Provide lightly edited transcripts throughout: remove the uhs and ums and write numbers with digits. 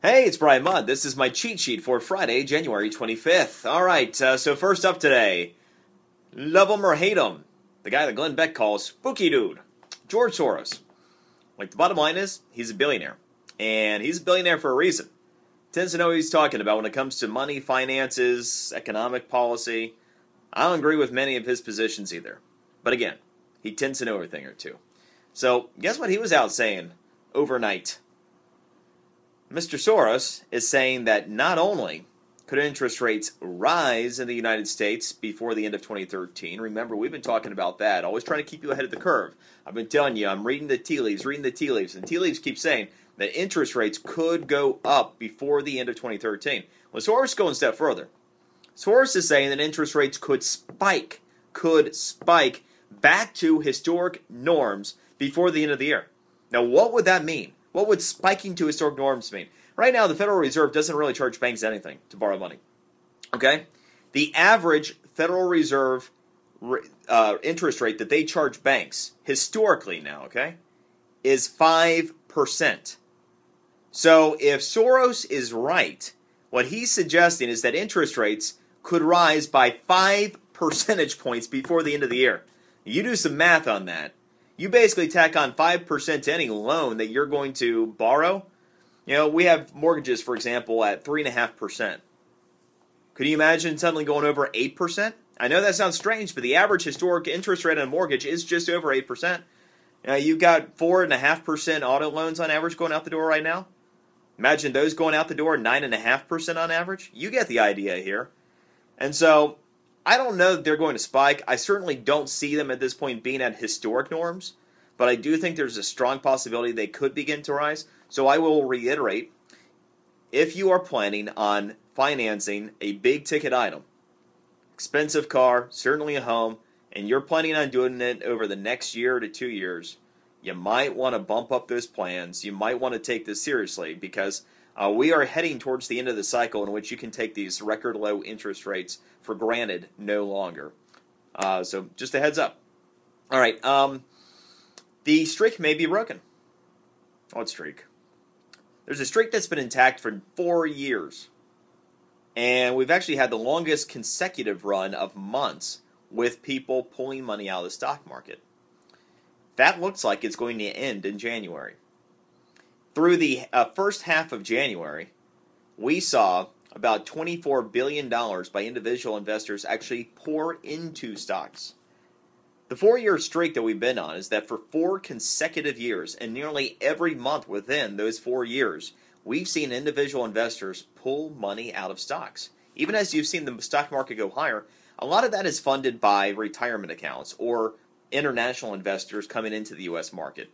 Hey, it's Brian Mudd. This is my cheat sheet for Friday, January 25th. All right, so first up today, love him or hate him, the guy that Glenn Beck calls Spooky Dude, George Soros. Like, the bottom line is, he's a billionaire. And he's a billionaire for a reason. Tends to know what he's talking about when it comes to money, finances, economic policy. I don't agree with many of his positions either. But again, he tends to know a thing or two. So, guess what he was out saying overnight? Mr. Soros is saying that not only could interest rates rise in the United States before the end of 2013, remember we've been talking about that, always trying to keep you ahead of the curve. I've been telling you, I'm reading the tea leaves, and tea leaves keep saying that interest rates could go up before the end of 2013. Well, Soros is going a step further. Soros is saying that interest rates could spike back to historic norms before the end of the year. Now, what would that mean? What would spiking to historic norms mean? Right now, the Federal Reserve doesn't really charge banks anything to borrow money. Okay? The average Federal Reserve interest rate that they charge banks, historically now, okay, is 5%. So if Soros is right, what he's suggesting is that interest rates could rise by 5 percentage points before the end of the year. You do some math on that. You basically tack on 5% to any loan that you're going to borrow. You know, we have mortgages, for example, at 3.5%. Could you imagine suddenly going over 8%? I know that sounds strange, but the average historic interest rate on a mortgage is just over 8%. You've got 4.5% auto loans on average going out the door right now. Imagine those going out the door 9.5% on average. You get the idea here. And so, I don't know that they're going to spike. I certainly don't see them at this point being at historic norms, but I do think there's a strong possibility they could begin to rise. So I will reiterate, if you are planning on financing a big ticket item, expensive car, certainly a home, and you're planning on doing it over the next year to 2 years, you might want to bump up those plans. You might want to take this seriously because we are heading towards the end of the cycle in which you can take these record low interest rates for granted no longer. So just a heads up. All right. The streak may be broken. What streak? There's a streak that's been intact for 4 years. And we've actually had the longest consecutive run of months with people pulling money out of the stock market. That looks like it's going to end in January. Through the first half of January, we saw about $24 billion by individual investors actually pour into stocks. The 4-year streak that we've been on is that for 4 consecutive years, and nearly every month within those 4 years, we've seen individual investors pull money out of stocks. Even as you've seen the stock market go higher, a lot of that is funded by retirement accounts or international investors coming into the U.S. market.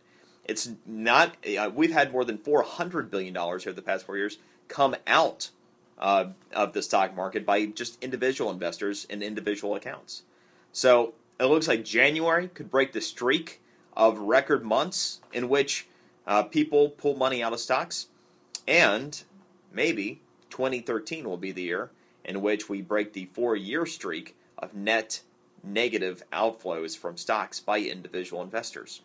It's not, we've had more than $400 billion over the past 4 years come out of the stock market by just individual investors in individual accounts. So it looks like January could break the streak of record months in which people pull money out of stocks. And maybe 2013 will be the year in which we break the 4-year streak of net negative outflows from stocks by individual investors.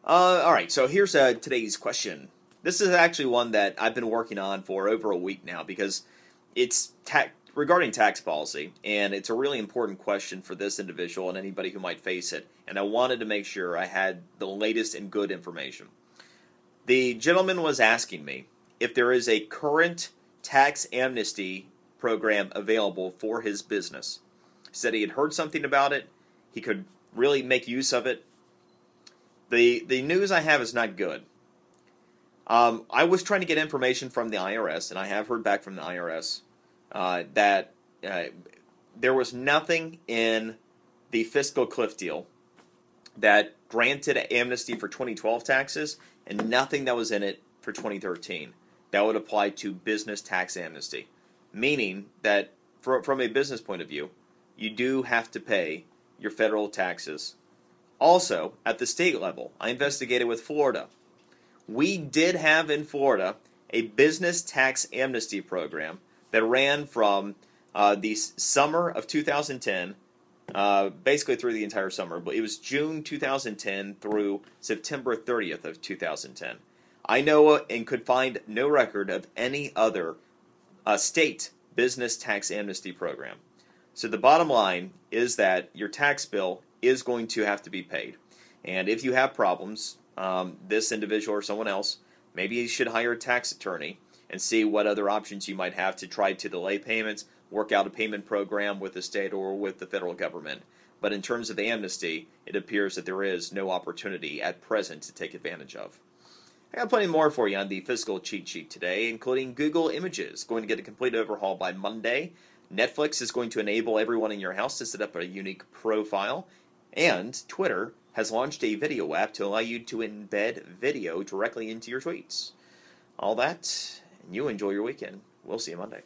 All right, so here's today's question. This is actually one that I've been working on for over a week now because it's regarding tax policy, and it's a really important question for this individual and anybody who might face it, and I wanted to make sure I had the latest and good information. The gentleman was asking me if there is a current tax amnesty program available for his business. He said he had heard something about it. He could really make use of it. The news I have is not good. I was trying to get information from the IRS, and I have heard back from the IRS that there was nothing in the fiscal cliff deal that granted amnesty for 2012 taxes, and nothing that was in it for 2013 that would apply to business tax amnesty. Meaning that from a business point of view, you do have to pay your federal taxes. Also, at the state level, I investigated with Florida. We did have in Florida a business tax amnesty program that ran from the summer of 2010, basically through the entire summer, but it was June 2010 through September 30th of 2010. I know and could find no record of any other state business tax amnesty program. So the bottom line is that your tax bill is going to have to be paid. And if you have problems, this individual or someone else, maybe you should hire a tax attorney and see what other options you might have to try to delay payments, work out a payment program with the state or with the federal government. But in terms of amnesty, it appears that there is no opportunity at present to take advantage of. I got plenty more for you on the fiscal cheat sheet today, including Google Images, going to get a complete overhaul by Monday. Netflix is going to enable everyone in your house to set up a unique profile. And Twitter has launched a video app to allow you to embed video directly into your tweets. All that, and you enjoy your weekend. We'll see you Monday.